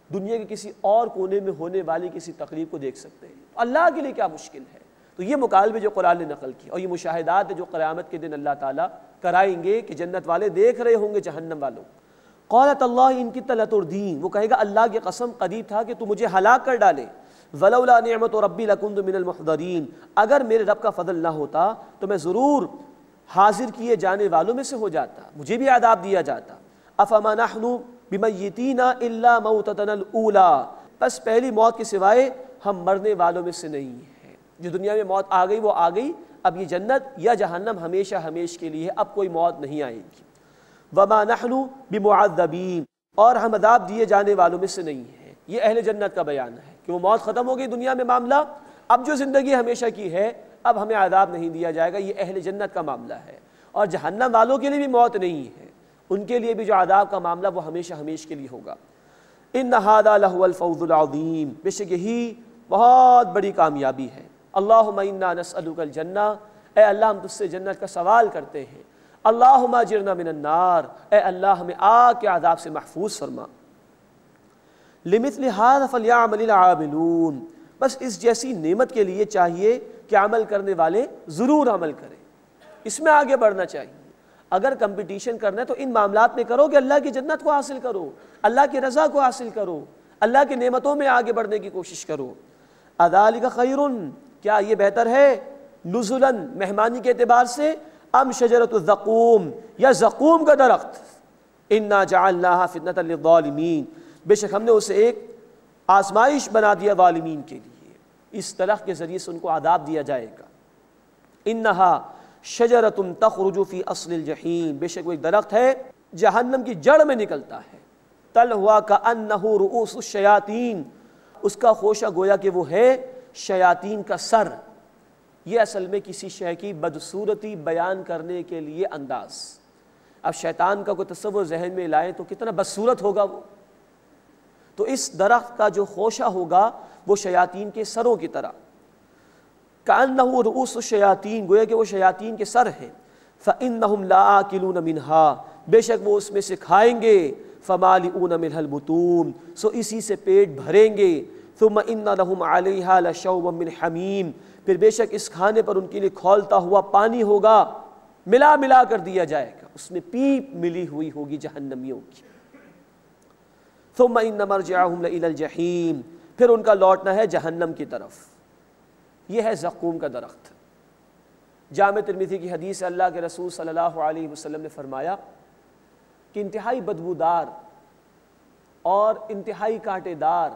دنیا کے کسی اور کونے میں ہونے والی کسی تقریب کو دیکھ سکتے ہیں، اللہ کے لیے کیا مشکل ہے؟ تو یہ مکالمے جو قرآن نے نقل کی اور یہ مشاہدات جو قیامت کے دن اللہ تعالیٰ کرائیں گے کہ جنت والے دیکھ رہے ہوں گے جہنم والوں. قالت اللہ ان کدت لتردین، وہ کہے گا اللہ کی قسم قریب تھا کہ تو مجھے ہلاک کر ڈالے. ولولا نعمت ربی لکنت من المحضرین، اگر میرے رب کا فضل نہ ہوتا تو میں ضرور حاضر کیے جانے والوں میں سے ہو جاتا، مجھے بھی عذاب دیا جاتا. افما نحن بمیتین الا موتتنا الاولی، بس پہلی موت کے سوائے ہم مرنے والوں میں سے نہیں ہیں. جو دنیا میں موت آ گئی وہ آ گئی، اب یہ جنت یا جہنم ہمیشہ ہمیش کے لیے، اب کوئی موت نہیں آئے گی. وما نحن بمعذبین، اور ہم عذاب دیے جانے والوں میں سے نہیں ہیں. یہ اہل جنت کا بیان ہے کہ وہ موت ختم ہو گئی دنیا میں معاملہ، اب جو زندگی ہمیشہ کی ہے اب ہمیں عذاب نہیں دیا جائے گا، یہ اہل جنت کا معاملہ ہے. اور جہنم والوں کے لیے بھی موت نہیں ہے، ان کے لیے بھی جو عذاب کا معاملہ وہ ہمیشہ ہمیش کے لیے ہوگا. ان ھذا لہو الفوز العظیم، بے شک یہی بہت بڑی کامیابی ہے. اللہم انا نسألک الجنہ، اے اللہ ہم تجھ سے جنت کا سوال کرتے ہیں. اللہم اجرنا من النار، اے اللہ ہمیں آگ کے عذاب سے محفوظ فرما. لمثل ھذا فلیعمل العاملون، بس اس جیسی نعمت کے لیے چاہیے کہ عمل کرنے والے ضرور عمل کریں، اس میں آگے بڑھنا چاہیے. اگر کمپٹیشن کرنا ہے تو ان معاملات میں کرو کہ اللہ کی جنت کو حاصل کرو، اللہ کی رضا کو حاصل کرو، اللہ کی نعمتوں میں آگے بڑھنے کی کوشش کرو. اذالک خیر، کیا یہ بہتر ہے؟ نزلا، مہمانی کے اعتبار سے، ام شجرۃ الزقوم، یا زقوم کا درخت. انا جعلناها فتنۃ للظالمین، بے شک ہم نے اسے ایک آزمائش بنا دیا ظالمین کے لیے، اس درخت کے ذریعے سے ان کو عذاب دیا جائے گا. انہا شجرۃ تخرج فی اصل الجحیم، بے شک وہ ایک درخت ہے جہنم کی جڑ میں نکلتا ہے. طلعها کأنہ رؤوس الشیاطین، اس کا خوشہ گویا کہ وہ ہے شیاطین کا سر. یہ اصل میں کسی شے کی بدصورتی بیان کرنے کے لیے انداز. اب شیطان کا کوئی تصور ذہن میں لائے تو کتنا بدصورت ہوگا وہ. تو اس درخت کا جو خوشہ ہوگا وہ شیاطین کے سروں کی طرح. کأنہ رؤوس الشیاطین، گویا کہ وہ شیاطین کے سر ہیں. فإنہم لآکلون منہا، بے شک وہ اس میں سے کھائیں گے. فمالئون منہ البطون، سو اسی سے پیٹ بھریں گے. ثم ان لہم علیہا لشوبا من حمیم، پھر بے شک اس کھانے پر ان کے لیے کھولتا ہوا پانی ہوگا، ملا ملا کر دیا جائے گا، اس میں پیپ ملی ہوئی ہوگی جہنمیوں کی. ثم ان مرجعہم لإلی الجحیم، پھر ان کا لوٹنا ہے جہنم کی طرف. یہ ہے زقوم کا درخت. جامع ترمذی کی حدیث ہے، اللہ کے رسول صلی اللہ علیہ وسلم نے فرمایا کہ انتہائی بدبودار اور انتہائی کانٹے دار،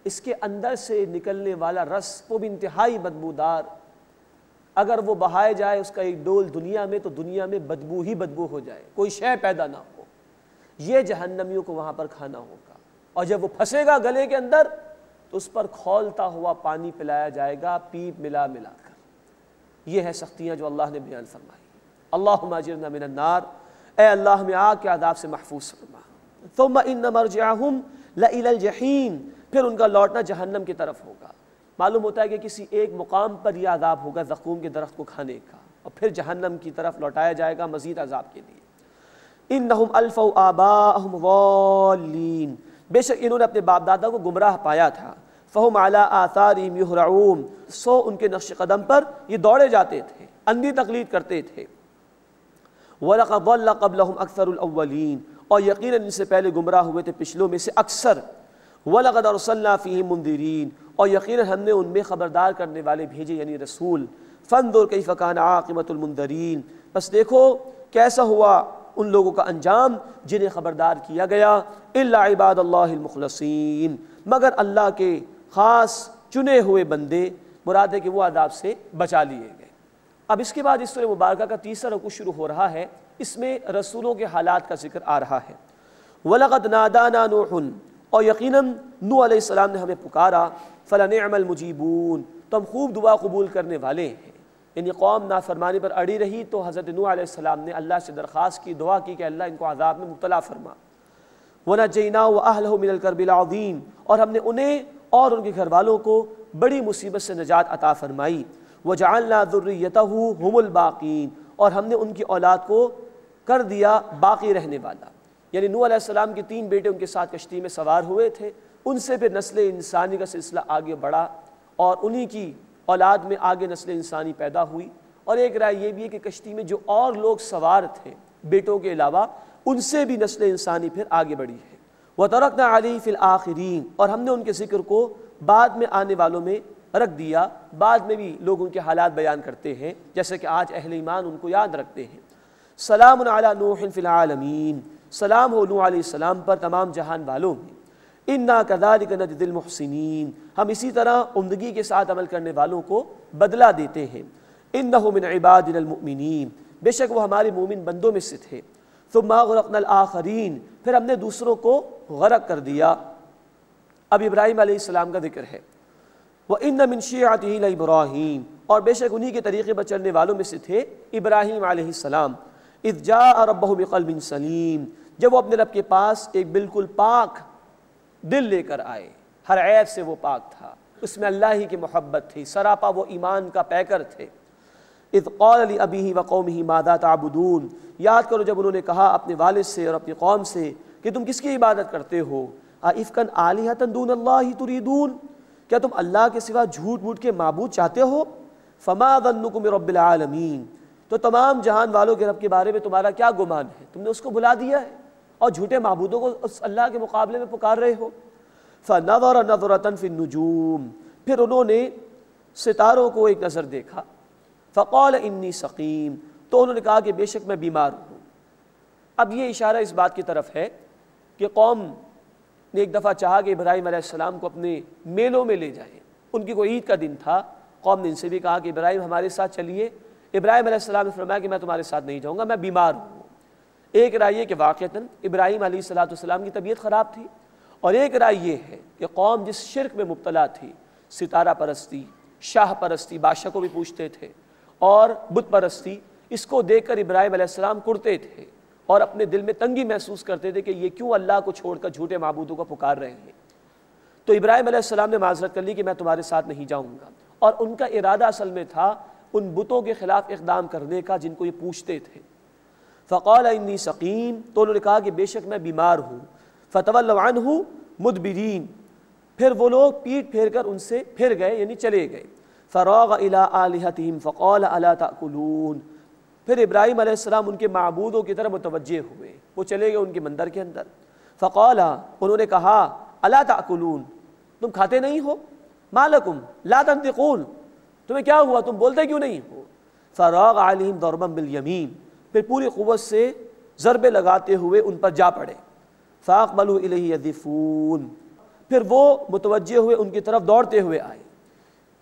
اس کے اندر سے نکلنے والا رس وہ بھی انتہائی بدبودار، اگر وہ بہائے جائے اس کا ایک ڈول دنیا میں تو دنیا میں بدبو ہی بدبو ہو جائے، کوئی شے پیدا نہ ہو. یہ جہنمیوں کو وہاں پر کھانا ہوگا، اور جب وہ پھنسے گا گلے کے اندر تو اس پر کھولتا ہوا پانی پلایا جائے گا، پیپ ملا ملا کر. یہ ہے سختیاں جو اللہ نے بیان فرمائی. اللہم اجرنا من النار، اے اللہ ہمیں آگ کے عذاب سے محفوظ فرما. ثم ان مرجعہم لإلی الجحیم، پھر ان کا لوٹنا جہنم کی طرف ہوگا. معلوم ہوتا ہے کہ کسی ایک مقام پر یہ عذاب ہوگا زقوم کے درخت کو کھانے کا، اور پھر جہنم کی طرف لوٹایا جائے گا مزید عذاب کے لیے. انہم الفوا آباءہم ضالین، بے شک انہوں نے اپنے باپ دادا کو گمراہ پایا تھا. فہم علی آثارہم یہرعون، سو ان کے نقش قدم پر یہ دوڑے جاتے تھے، اندھی تقلید کرتے تھے. وَلَقَدْ ضَلَّ قَبْلَهُمْ أَكْثَرُ الْأَوَّلِينَ، اور یقیناً ان سے پہلے گمراہ ہوئے تھے پچھلوں میں سے اکثر. وَلَقَدْ أَرْسَلْنَا فِيهِمْ مُنذِرِينَ، اور یقیناً ہم نے ان میں خبردار کرنے والے بھیجے یعنی رسول. فَانظُرْ كَيْفَ كَانَ عَاقِبَةُ الْمُنذَرِينَ، بس دیکھو کیسا ہوا ان لوگوں کا انجام جنہیں خبردار کیا گیا. إِلَّا عِبَادَ اللَّهِ الْمُخْلَصِينَ، مگر اللہ کے خاص چنے ہوئے بندے، مراد ہے کہ وہ عذاب سے بچا لیے گئے. اب اس کے بعد اس سورہ مبارکہ کا تیسرا رکوع شروع ہو رہا ہے، اس میں رسولوں کے حالات کا ذکر آ رہا ہے. وَلَقَدْ نَادَانَا نُوحٌ، اور یقیناً نوح علیہ السلام نے ہمیں پکارا. فَلَنِعْمَ الْمُجِيبُونَ، تو ہم خوب دعا قبول کرنے والے ہیں. یعنی قوم نافرمانی پر اڑی رہی تو حضرت نوح علیہ السلام نے اللہ سے درخواست کی، دعا کی کہ اللہ ان کو عذاب میں مبتلا فرما. وَنَجَّيْنَاهُ وَأَهْلَهُ مِنَ الْكَرْبِ الْعَظِيمِ، اور ہم نے انہیں اور ان کے گھر والوں کو بڑی مصیبت سے نجات عطا فرمائی. وَجَعَلْنَا ذُرِّيَّتَهُ هُمُ الْبَاقِينَ، اور ہم نے ان کی اولاد کو کر دیا باقی رہنے والا. یعنی نوح علیہ السلام کے 3 بیٹے ان کے ساتھ کشتی میں سوار ہوئے تھے، ان سے پھر نسل انسانی کا سلسلہ آگے بڑھا اور انہی کی اولاد میں آگے نسل انسانی پیدا ہوئی۔ اور ایک رائے یہ بھی ہے کہ کشتی میں جو اور لوگ سوار تھے بیٹوں کے علاوہ، ان سے بھی نسل انسانی پھر آگے بڑھی ہے۔ وَتَرَكْنَا عَلَيْهِ فِي الْآخِرِينَ، اور ہم نے ان کے ذکر کو بعد میں آنے والوں میں رکھ دیا۔ بعد میں بھی لوگ ان کے حالات بیان کرتے ہیں، جیسے کہ آج اہل ایمان ان کو یاد رکھتے ہیں۔ سلام علی نوح فی العالمین، سلام ہو نوح علیہ السلام پر تمام جہان والوں میں۔ انا کذالک نجزی المحسنین، ہم اسی طرح عمدگی کے ساتھ عمل کرنے والوں کو بدلہ دیتے ہیں۔ انہ من عبادنا المؤمنین، بے شک وہ ہمارے مومن بندوں میں سے تھے۔ ثم اغرقنا الآخرین، پھر ہم نے دوسروں کو غرق کر دیا۔ اب ابراہیم علیہ السلام کا ذکر ہے۔ وَإِنَّ مِن شِيعَتِهِ لَإِبْرَاهِيمَ، اور بے شک انہی کے طریقے پر چلنے والوں میں سے تھے ابراہیم علیہ السلام۔ اذ جاء ربه بقلب سلیم، جب وہ اپنے رب کے پاس ایک بالکل پاک دل لے کر آئے، ہر عیب سے وہ پاک تھا، اس میں اللہ ہی کی محبت تھی، سراپا وہ ایمان کا پیکر تھے۔ اذ قال لأبیہ وقومہ ماذا تعبدون، یاد کرو جب انہوں نے کہا اپنے والد سے اور اپنی قوم سے کہ تم کس کی عبادت کرتے ہو۔ ائفکا آلہۃ دون اللہ تریدون، کیا تم اللہ کے سوا جھوٹ موٹ کے معبود چاہتے ہو؟ فما ظنکم برب العالمین، تو تمام جہان والوں کے رب کے بارے میں تمہارا کیا گمان ہے؟ تم نے اس کو بھلا دیا ہے اور جھوٹے معبودوں کو اس اللہ کے مقابلے میں پکار رہے ہو۔ فنظر نظرۃ فی النجوم، پھر انہوں نے ستاروں کو ایک نظر دیکھا۔ فقال انی سقیم، تو انہوں نے کہا کہ بے شک میں بیمار ہوں۔ اب یہ اشارہ اس بات کی طرف ہے کہ قوم نے ایک دفعہ چاہا کہ ابراہیم علیہ السلام کو اپنے میلوں میں لے جائیں، ان کی کوئی عید کا دن تھا، قوم نے ان سے بھی کہا کہ ابراہیم ہمارے ساتھ چلیے۔ ابراہیم علیہ السلام نے فرمایا کہ میں تمہارے ساتھ نہیں جاؤں گا، میں بیمار ہوں۔ ایک رائے یہ کہ واقعتاً ابراہیم علیہ السلام کی طبیعت خراب تھی، اور ایک رائے یہ ہے کہ قوم جس شرک میں مبتلا تھی، ستارہ پرستی، شاہ پرستی، بادشاہ کو بھی پوچھتے تھے، اور بت پرستی، اس کو دیکھ کر ابراہیم علیہ السلام کرتے تھے اور اپنے دل میں تنگی محسوس کرتے تھے کہ یہ کیوں اللہ کو چھوڑ کر جھوٹے معبودوں کو پکار رہے ہیں۔ تو ابراہیم علیہ السلام نے معذرت کر لی کہ میں تمہارے ساتھ نہیں جاؤں گا، اور ان کا ارادہ اصل میں تھا ان بتوں کے خلاف اقدام کرنے کا جن کو یہ پوچھتے تھے۔ فقال انی سقیم، تو انہوں نے کہا کہ بے شک میں بیمار ہوں۔ فتولوا عنہ مدبرین، پھر وہ لوگ پیٹ پھیر کر ان سے پھر گئے، یعنی چلے گئے۔ فراغ الی آلہتہم فقال الا تأکلون، پھر ابراہیم علیہ السلام ان کے معبودوں کی طرف متوجہ ہوئے، وہ چلے گئے ان کے مندر کے اندر۔ فقال، انہوں نے کہا الا تأکلون، تم کھاتے نہیں ہو؟ ما لکم لا تنطقون، تمہیں کیا ہوا، تم بولتے کیوں نہیں ہو؟ فراغ علیہم ضربا بالیمین، پھر پوری قوت سے ضربے لگاتے ہوئے ان پر جا پڑے۔ فاقبلوا الیہ یذفون، پھر وہ متوجہ ہوئے ان کی طرف دوڑتے ہوئے آئے۔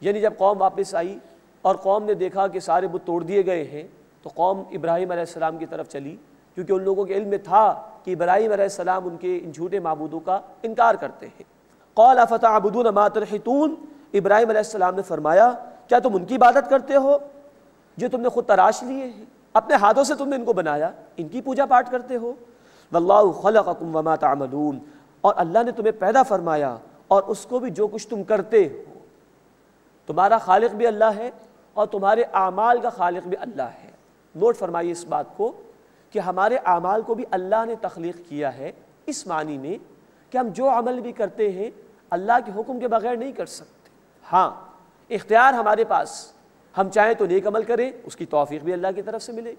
یعنی جب قوم واپس آئی اور قوم نے دیکھا کہ سارے بت توڑ دیے گئے ہیں، تو قوم ابراہیم علیہ السلام کی طرف چلی، کیونکہ ان لوگوں کے علم میں تھا کہ ابراہیم علیہ السلام ان کے ان جھوٹے معبودوں کا انکار کرتے ہیں۔ قال افتعبدون ما تنحتون، ابراہیم علیہ السلام نے فرمایا کیا تم ان کی عبادت کرتے ہو جو تم نے خود تراش لیے ہیں، اپنے ہاتھوں سے تم نے ان کو بنایا، ان کی پوجا پاٹ کرتے ہو؟ واللہ خلقکم وما تعملون، اور اللہ نے تمہیں پیدا فرمایا اور اس کو بھی جو کچھ تم کرتے ہو۔ تمہارا خالق بھی اللہ ہے اور تمہارے اعمال کا خالق بھی اللہ ہے۔ نوٹ فرمائیے اس بات کو کہ ہمارے اعمال کو بھی اللہ نے تخلیق کیا ہے، اس معنی میں کہ ہم جو عمل بھی کرتے ہیں اللہ کے حکم کے بغیر نہیں کر سکتے۔ ہاں، اختیار ہمارے پاس، ہم چاہیں تو نیک عمل کریں، اس کی توفیق بھی اللہ کی طرف سے ملے گی،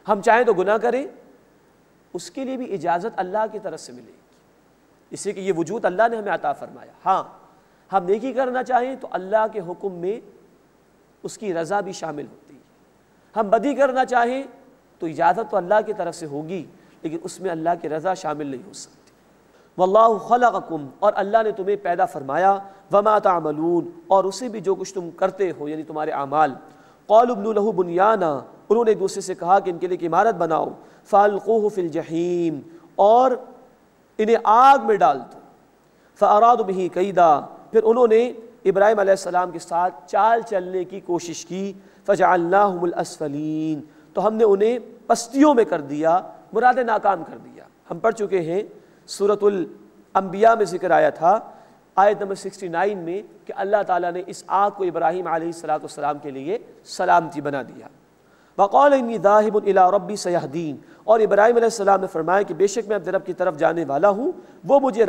ہم چاہیں تو گناہ کریں، اس کے لیے بھی اجازت اللہ کی طرف سے ملے گی، اس لیے کہ یہ وجود اللہ نے ہمیں عطا فرمایا۔ ہاں، ہم نیکی کرنا چاہیں تو اللہ کے حکم میں اس کی رضا بھی شامل ہوتی ہے، ہم بدی کرنا چاہیں تو اجازت تو اللہ کی طرف سے ہوگی، لیکن اس میں اللہ کی رضا شامل نہیں ہو سکتی۔ واللہ خلقکم، اور اللہ نے تمہیں پیدا فرمایا، وما تعملون، اور اسے بھی جو کچھ تم کرتے ہو، یعنی تمہارے اعمال۔ قالوا ابنوا لہ بنیانا، انہوں نے ایک دوسرے سے کہا کہ ان کے لیے ایک عمارت بناؤ۔ فالقوہ فی الجحیم، اور انہیں آگ میں ڈال دو۔ فارادوا بہ کیدا، پھر انہوں نے ابراہیم علیہ السلام کے ساتھ چال چلنے کی کوشش کی۔ فجعلناہم الاسفلین، تو ہم نے انہیں پستیوں میں کر دیا، مراد ناکام کر دیا۔ ہم پڑھ چکے ہیں سورۃ الانبیاء میں ذکر آیا تھا آیت نمبر 69 میں کہ اللہ تعالیٰ نے اس آگ کو ابراہیم علیہ السلام کے لیے سلامتی بنا دیا۔ وقال انی ذاہب الی ربی سیہدین، اور ابراہیم علیہ السلام نے فرمایا کہ بے شک میں اپنے رب کی طرف جانے والا ہوں، وہ مجھے